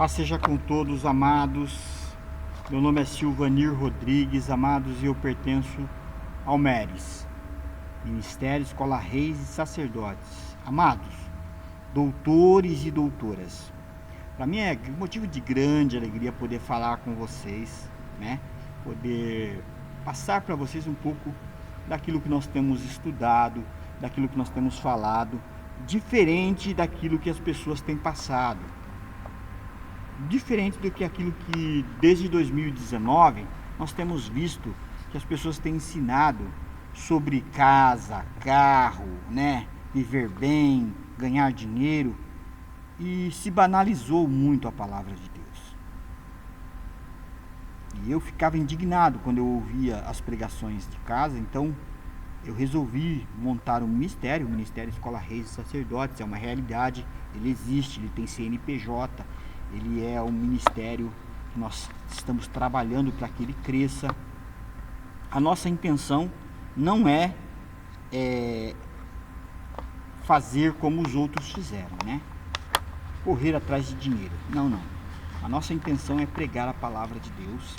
Paz seja com todos, amados. Meu nome é Silvanir Rodrigues, amados, e eu pertenço ao MERES, Ministério Escola Reis e Sacerdotes. Amados, doutores e doutoras, para mim é motivo de grande alegria poder falar com vocês, né? Poder passar para vocês um pouco daquilo que nós temos estudado, daquilo que nós temos falado, diferente daquilo que as pessoas têm passado. Diferente do que aquilo que desde 2019 nós temos visto que as pessoas têm ensinado sobre casa, carro, né? Viver bem, ganhar dinheiro, e se banalizou muito a palavra de Deus. E eu ficava indignado quando eu ouvia as pregações de casa, então eu resolvi montar um ministério, o Ministério Escola Reis e Sacerdotes. É uma realidade, ele existe, ele tem CNPJ, ele é um ministério que nós estamos trabalhando para que ele cresça. A nossa intenção não é fazer como os outros fizeram, né? Correr atrás de dinheiro. Não. A nossa intenção é pregar a palavra de Deus,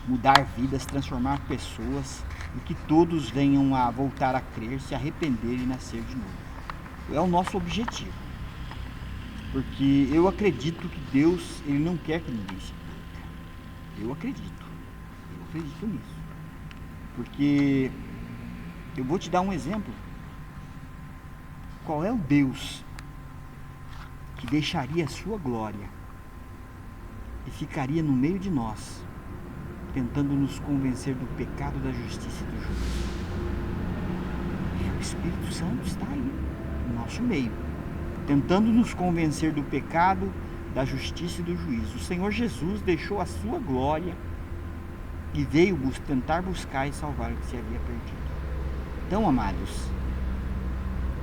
mudar vidas, transformar pessoas, e que todos venham a voltar a crer, se arrepender e nascer de novo. É o nosso objetivo. Porque eu acredito que Deus, ele não quer que ninguém se perca. Eu acredito nisso. Porque eu vou te dar um exemplo. Qual é o Deus que deixaria a sua glória e ficaria no meio de nós, tentando nos convencer do pecado, da justiça e do juízo? O Espírito Santo está aí, no nosso meio, tentando nos convencer do pecado, da justiça e do juízo. O Senhor Jesus deixou a sua glória e veio tentar buscar e salvar o que se havia perdido. Então, amados,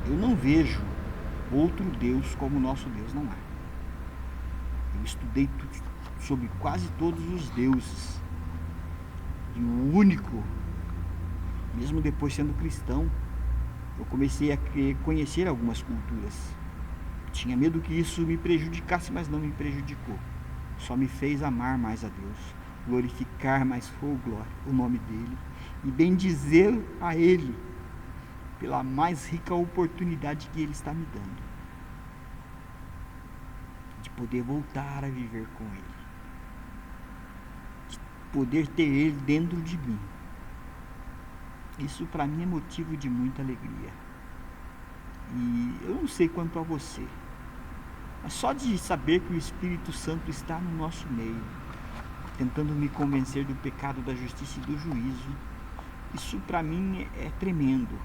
eu não vejo outro Deus como o nosso Deus, não há. Eu estudei sobre quase todos os deuses, e o único, mesmo depois sendo cristão, eu comecei a conhecer algumas culturas. Tinha medo que isso me prejudicasse, mas não me prejudicou. Só me fez amar mais a Deus, glorificar mais o nome dEle e bendizer a Ele pela mais rica oportunidade que Ele está me dando, de poder voltar a viver com Ele, de poder ter Ele dentro de mim. Isso para mim é motivo de muita alegria. E eu não sei quanto a você, mas só de saber que o Espírito Santo está no nosso meio, tentando me convencer do pecado, da justiça e do juízo, isso para mim é tremendo.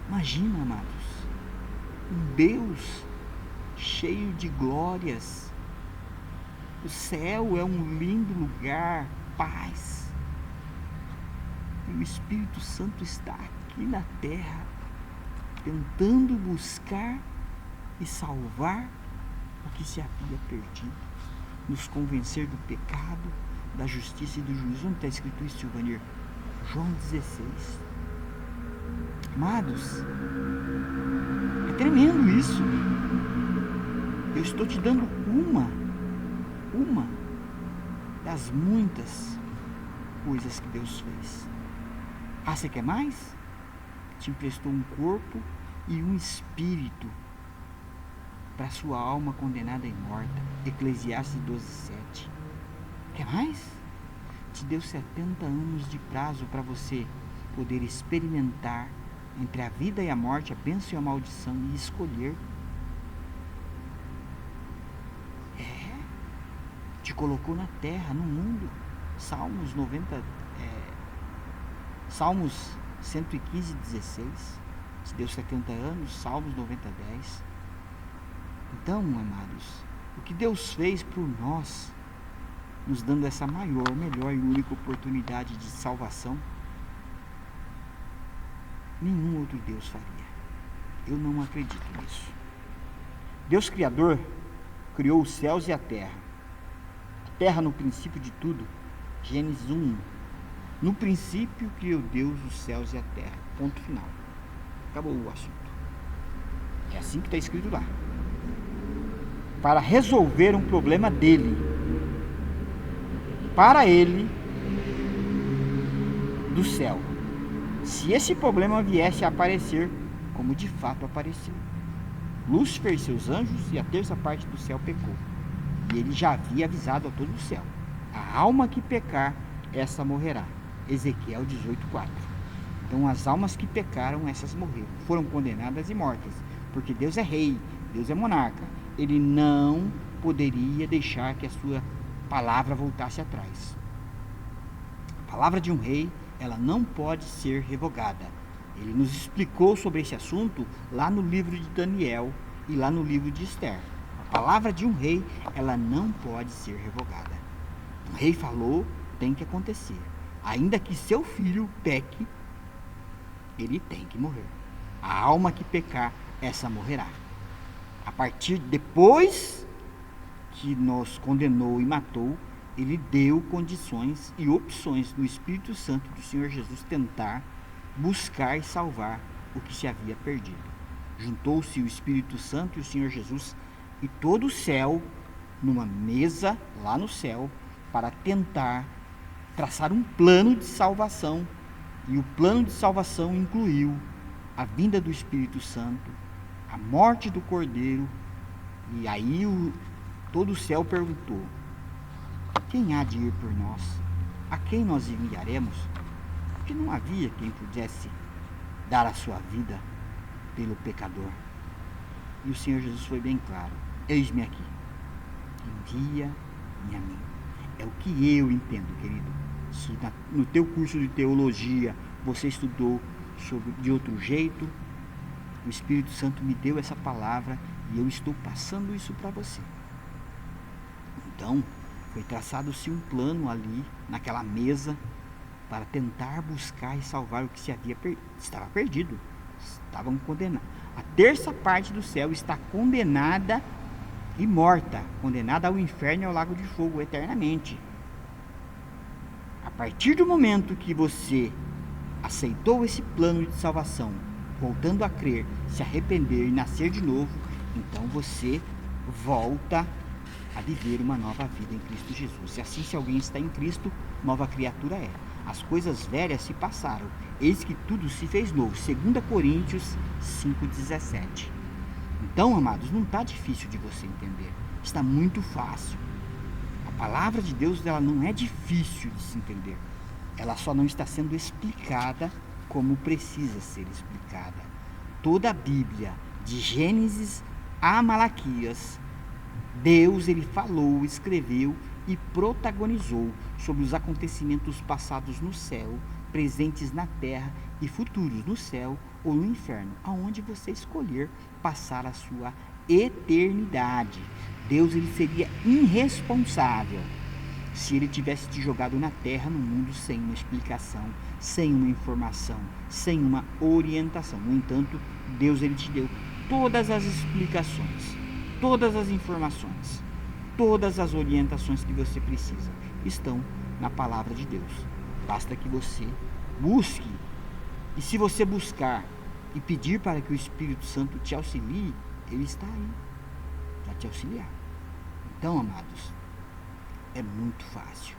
Imagina, amados, um Deus cheio de glórias. O céu é um lindo lugar, paz. E o Espírito Santo está aqui na terra, tentando buscar e salvar o que se havia perdido, nos convencer do pecado, da justiça e do juízo. Onde está escrito isso, Silvanir? João 16. Amados, é tremendo isso. Eu estou te dando uma das muitas coisas que Deus fez. Ah, você quer mais? Te emprestou um corpo e um espírito para sua alma condenada e morta. Eclesiastes 12:7. Quer mais? Te deu 70 anos de prazo para você poder experimentar entre a vida e a morte, a bênção e a maldição, e escolher. Te colocou na terra, no mundo. Salmos 115:16. Te deu 70 anos. Salmos 90:10. Então, amados, o que Deus fez por nós, nos dando essa maior, melhor e única oportunidade de salvação, nenhum outro Deus faria. Eu não acredito nisso. Deus Criador criou os céus e a terra. A terra no princípio de tudo. Gênesis 1:1. No princípio criou Deus os céus e a terra. Ponto final. Acabou o assunto. É assim que está escrito lá. para resolver um problema dele, para ele, do céu. Se esse problema viesse a aparecer, como de fato apareceu. Lúcifer e seus anjos e a terça parte do céu pecou. E ele já havia avisado a todo o céu: a alma que pecar, essa morrerá. Ezequiel 18:4. Então as almas que pecaram, essas morreram, foram condenadas e mortas, porque Deus é rei, Deus é monarca. Ele não poderia deixar que a sua palavra voltasse atrás. A palavra de um rei, ela não pode ser revogada. Ele nos explicou sobre esse assunto lá no livro de Daniel e lá no livro de Esther. A palavra de um rei, ela não pode ser revogada. O rei falou, tem que acontecer. Ainda que seu filho peque, ele tem que morrer. A alma que pecar, essa morrerá. A partir depois que nos condenou e matou, ele deu condições e opções do Espírito Santo do Senhor Jesus tentar buscar e salvar o que se havia perdido. Juntou-se o Espírito Santo e o Senhor Jesus e todo o céu numa mesa lá no céu para tentar traçar um plano de salvação. E o plano de salvação incluiu a vinda do Espírito Santo, a morte do Cordeiro. E aí todo o céu perguntou: quem há de ir por nós? A quem nós enviaremos? Porque não havia quem pudesse dar a sua vida pelo pecador. E o Senhor Jesus foi bem claro: eis-me aqui, envia-me a mim. É o que eu entendo, querido. Se no teu curso de teologia você estudou de outro jeito, o Espírito Santo me deu essa palavra e eu estou passando isso para você. Então, foi traçado-se um plano ali, naquela mesa, para tentar buscar e salvar o que se havia estava perdido. Estavam condenados. A terça parte do céu está condenada e morta, condenada ao inferno e ao lago de fogo eternamente. A partir do momento que você aceitou esse plano de salvação, voltando a crer, se arrepender e nascer de novo, então você volta a viver uma nova vida em Cristo Jesus. E assim, se alguém está em Cristo, nova criatura é. As coisas velhas se passaram, eis que tudo se fez novo. 2 Coríntios 5,17. Então, amados, não está difícil de você entender. Está muito fácil. A palavra de Deus, ela não é difícil de se entender. Ela só não está sendo explicada como precisa ser explicada. Toda a Bíblia, de Gênesis a Malaquias, Deus, ele falou, escreveu e protagonizou sobre os acontecimentos passados no céu, presentes na terra e futuros no céu ou no inferno, aonde você escolher passar a sua eternidade. Deus, ele seria irresponsável se ele tivesse te jogado na terra, no mundo, sem uma explicação, sem uma informação, sem uma orientação. No entanto, Deus, ele te deu todas as explicações, todas as informações, todas as orientações que você precisa estão na palavra de Deus. Basta que você busque. E se você buscar e pedir para que o Espírito Santo te auxilie, ele está aí para te auxiliar. Então, amados, é muito fácil.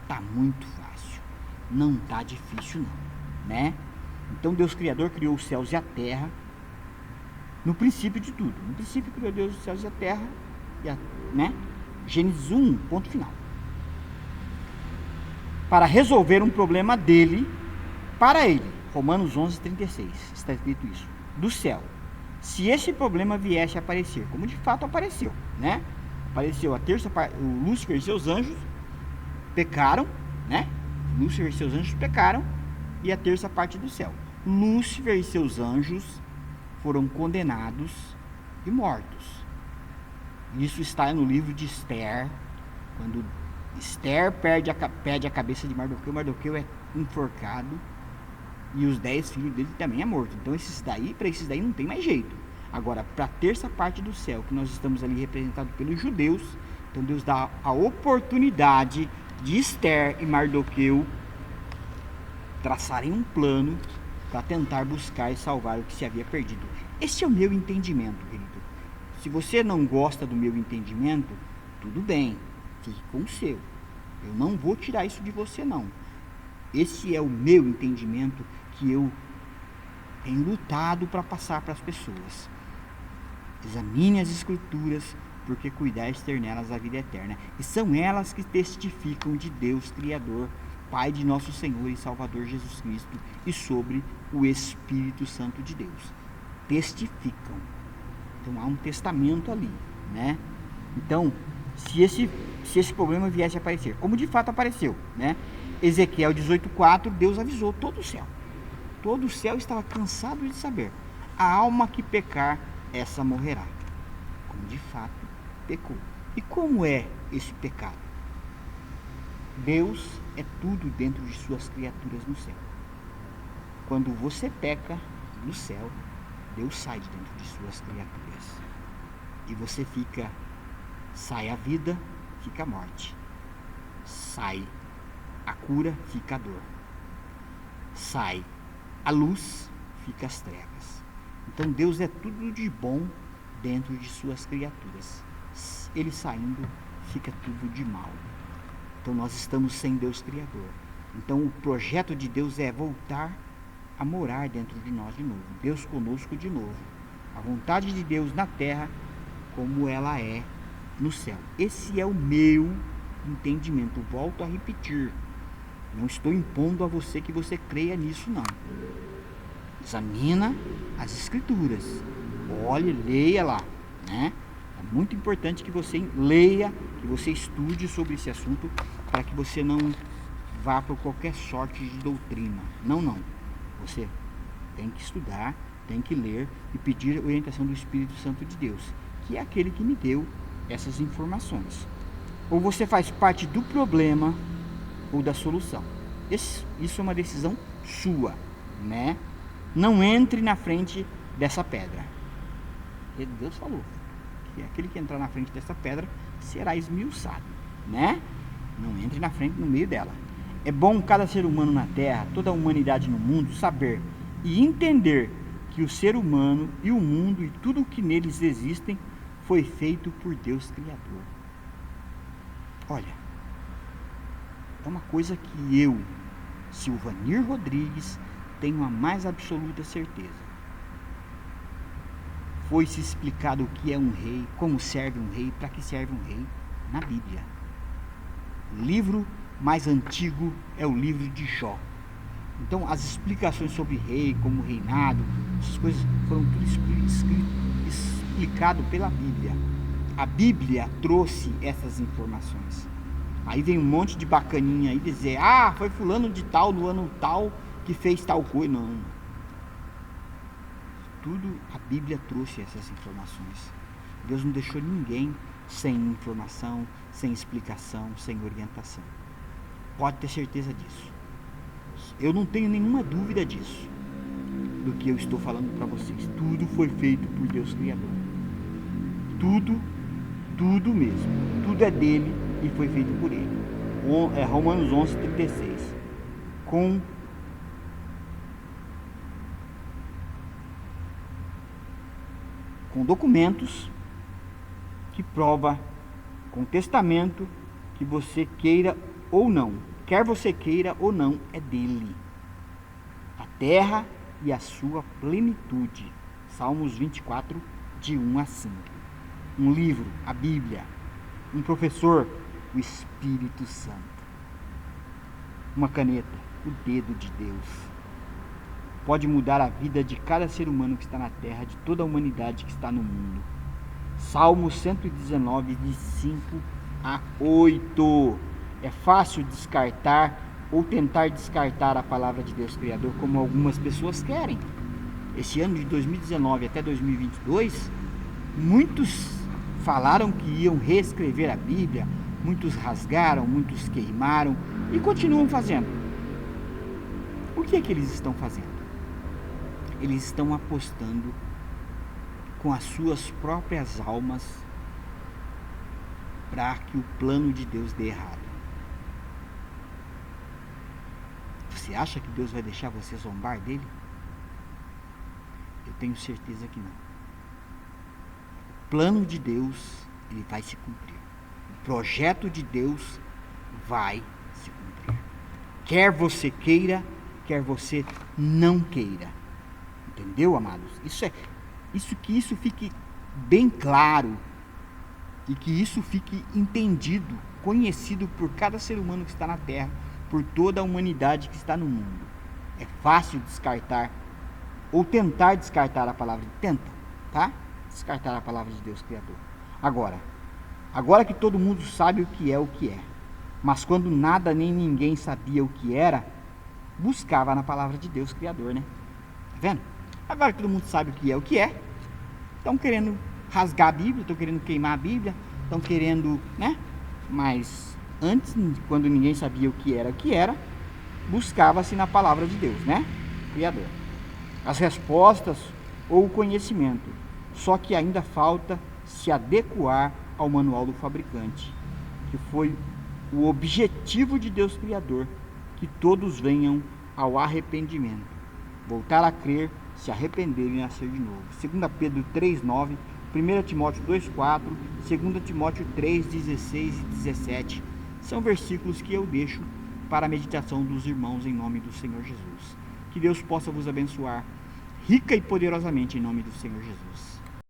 Está muito fácil. Não está difícil não, né? Então Deus Criador criou os céus e a terra no princípio de tudo. No princípio criou Deus os céus e a terra, né? Gênesis 1, ponto final. Para resolver um problema dele, para ele. Romanos 11:36, está escrito isso. Do céu. Se esse problema viesse a aparecer, como de fato apareceu, né? Apareceu a terça parte, o Lúcifer e seus anjos pecaram, né? Lúcifer e seus anjos pecaram, e a terça parte do céu. Lúcifer e seus anjos foram condenados e mortos. Isso está no livro de Esther, quando Esther perde a cabeça de Mardoqueu, Mardoqueu é enforcado, e os 10 filhos dele também é morto. Então para esses daí não tem mais jeito. Agora, para a terça parte do céu, que nós estamos ali representados pelos judeus, então Deus dá a oportunidade de Esther e Mardoqueu traçarem um plano para tentar buscar e salvar o que se havia perdido. Esse é o meu entendimento, querido. Se você não gosta do meu entendimento, tudo bem, fique com o seu. Eu não vou tirar isso de você, não. Esse é o meu entendimento que eu tenho lutado para passar para as pessoas. Examine as Escrituras, porque cuidaste nelas a vida eterna. E são elas que testificam de Deus Criador, Pai de nosso Senhor e Salvador Jesus Cristo, e sobre o Espírito Santo de Deus. Testificam. Então há um testamento ali, né? Então, se esse problema viesse a aparecer, como de fato apareceu, né? Ezequiel 18:4, Deus avisou todo o céu. Todo o céu estava cansado de saber. A alma que pecar, essa morrerá. Como de fato pecou. E como é esse pecado? Deus é tudo dentro de suas criaturas no céu. Quando você peca no céu, Deus sai de dentro de suas criaturas. E você sai a vida, fica a morte. Sai a cura, fica a dor. Sai a luz, fica as trevas. Então Deus é tudo de bom dentro de suas criaturas. Ele saindo, fica tudo de mal. Então nós estamos sem Deus Criador. Então o projeto de Deus é voltar a morar dentro de nós de novo. Deus conosco de novo. A vontade de Deus na terra como ela é no céu. Esse é o meu entendimento. Volto a repetir. Não estou impondo a você que você creia nisso, não. Examina as Escrituras. Olhe, leia lá, né? É muito importante que você leia, que você estude sobre esse assunto, para que você não vá por qualquer sorte de doutrina. Não. Você tem que estudar, tem que ler e pedir a orientação do Espírito Santo de Deus, que é aquele que me deu essas informações. Ou você faz parte do problema ou da solução. Isso é uma decisão sua, né? Não entre na frente dessa pedra. Porque Deus falou que aquele que entrar na frente dessa pedra será esmiuçado, né? Não entre na frente, no meio dela. É bom cada ser humano na Terra, toda a humanidade no mundo, saber e entender que o ser humano e o mundo e tudo o que neles existem foi feito por Deus Criador. Olha, é uma coisa que eu, Silvanir Rodrigues, tenho a mais absoluta certeza. Foi-se explicado o que é um rei, como serve um rei, para que serve um rei, na Bíblia. O livro mais antigo é o livro de Jó. Então, as explicações sobre rei, como reinado, essas coisas foram tudo explicado pela Bíblia. A Bíblia trouxe essas informações. Aí vem um monte de bacaninha aí dizer, foi fulano de tal, no ano tal, que fez tal coisa. Não. Tudo a Bíblia trouxe essas informações. Deus não deixou ninguém sem informação, sem explicação, sem orientação. Pode ter certeza disso. Eu não tenho nenhuma dúvida disso, do que eu estou falando para vocês. Tudo foi feito por Deus Criador. Tudo mesmo. Tudo é dele e foi feito por ele. Romanos 11:36. Com documentos que prova, com testamento, que você queira ou não, quer você queira ou não, é dele. A terra e a sua plenitude. Salmos 24, de 1 a 5. Um livro, a Bíblia. Um professor, o Espírito Santo. Uma caneta, o dedo de Deus. Pode mudar a vida de cada ser humano que está na terra, de toda a humanidade que está no mundo. Salmo 119, de 5 a 8. É fácil descartar ou tentar descartar a palavra de Deus Criador, como algumas pessoas querem. Esse ano de 2019 até 2022, muitos falaram que iam reescrever a Bíblia, muitos rasgaram, muitos queimaram e continuam fazendo. O que é que eles estão fazendo? Eles estão apostando com as suas próprias almas para que o plano de Deus dê errado. Você acha que Deus vai deixar você zombar dele? Eu tenho certeza que não. plano de Deus, ele vai se cumprir. O projeto de Deus vai se cumprir. Quer você queira, quer você não queira. Entendeu, amados? Que isso fique bem claro e que isso fique entendido, conhecido por cada ser humano que está na Terra, por toda a humanidade que está no mundo. É fácil descartar ou tentar descartar a palavra, tá? Descartar a palavra de Deus Criador. Agora que todo mundo sabe o que é, mas quando nada nem ninguém sabia o que era, buscava na palavra de Deus Criador, né? Tá vendo? Agora que todo mundo sabe o que é, estão querendo rasgar a Bíblia, estão querendo queimar a Bíblia, estão querendo, né? Mas antes, quando ninguém sabia o que era, buscava-se na palavra de Deus, né? Criador. As respostas ou o conhecimento, só que ainda falta se adequar ao manual do fabricante, que foi o objetivo de Deus Criador, que todos venham ao arrependimento, voltar a crer, se arrepender e nascer de novo. 2 Pedro 3,9, 1 Timóteo 2,4, 2 Timóteo 3,16 e 17, são versículos que eu deixo para a meditação dos irmãos em nome do Senhor Jesus. Que Deus possa vos abençoar rica e poderosamente em nome do Senhor Jesus.